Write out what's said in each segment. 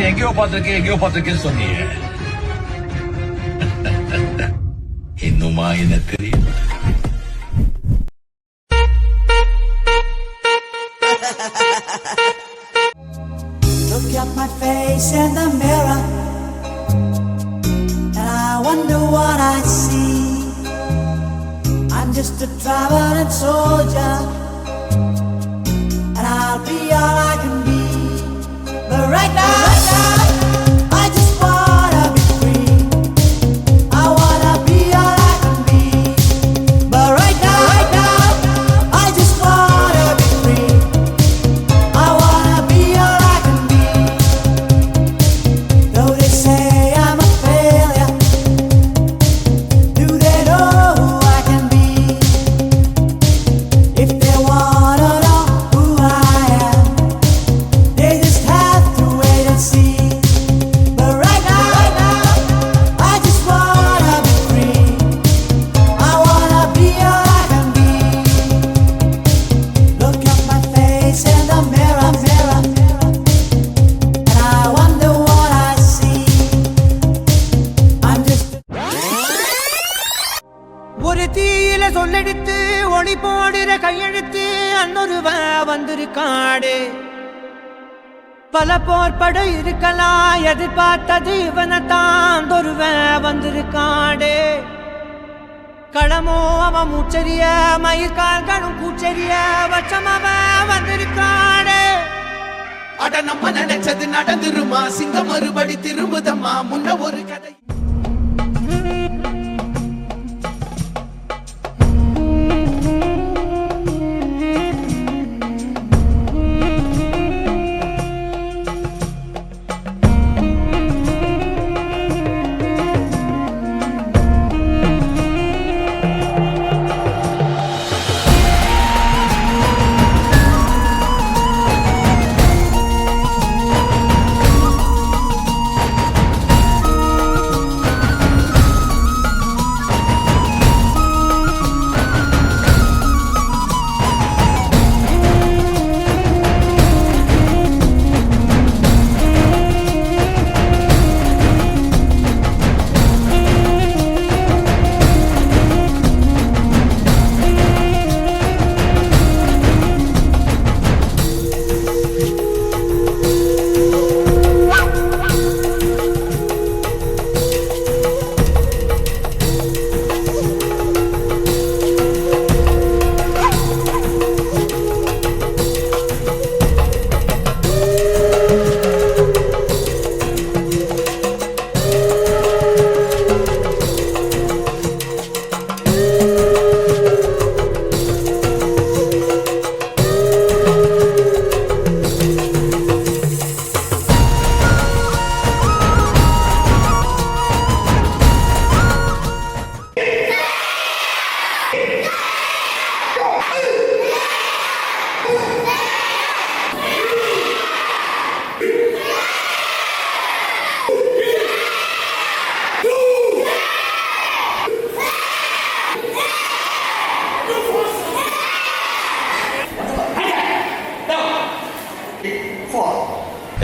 எங்கேயோ பார்த்திருக்கேன்னு சொன்னீங்க. இன்னுமா என்ன தெரியும்? Look at my face in the mirror, and I wonder what I see. I'm just a traveling soldier, and I'll be all I can be. But right now, I just wanna be free. I wanna be all I can be. But right now, I just wanna be free. I wanna be all I can be. Though they say I'm a failure, do they know who I can be? If they wanna know who I am, they just have to wait and see. But right now, I just wanna be free. I wanna be all I can be. Look at my face in the mirror, and I wonder what I see. I'm just ஒரு தீயில சொல்லெடுத்து ஒளி போடுற கையெழுத்து அன்னொருவ வந்திருக்காடே. பல போர்பட இருக்கலாம் எதிர்பார்த்தது இவனைத்தான் ஒருவ வந்திருக்காடே. களமோ அவன் மூச்சரிய மயிர்கால்களும் பூச்சரிய வச்சம் அவன் வந்திருக்காடே. அட நம்ம நினைச்சது நடந்துருமா? சிங்கம் மறுபடி திரும்புதம்மா? முன்ன ஒரு கதை.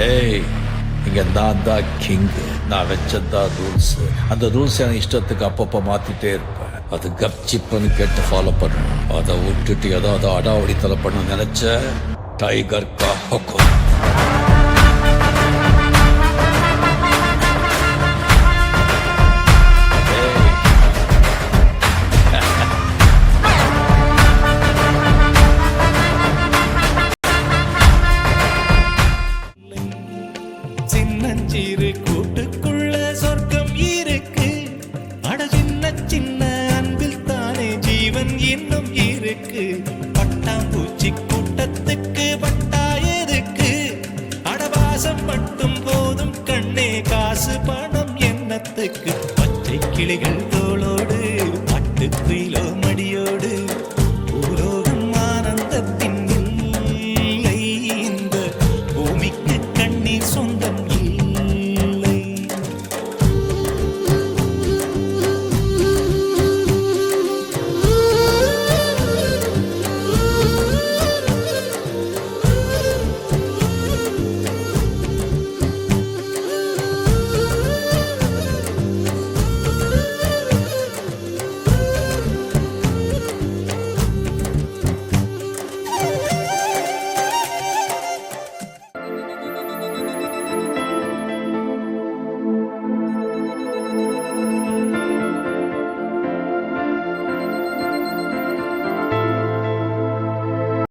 ஏய், இங்க நான் தான் கிங். நான் வச்சதான் ரூல்ஸ். அந்த ரூல்ஸ் என் இஷ்டத்துக்கு அப்பப்போ மாத்திட்டே இருப்பேன். அது கப்சிப்புன்னு கேட்டு ஃபாலோ பண்ணணும். அதை விட்டுட்டு ஏதாவது அடாவடித்தலை பண்ண நினைச்ச டைகர் கா ஹொக்கம். சின்னஞ்சிறு கூட்டுக்குள்ள சொர்க்கம் இருக்கு. அட சின்ன சின்ன அன்பில் தானே ஜீவன் இன்னும் இருக்கு. பட்டாம்பூச்சி கூட்டத்துக்கு பட்டா எதுக்கு? அடவாசம் மட்டும் போதும் கண்ணே, காசு பணம் என்னத்துக்கு? பச்சை கிளிகள்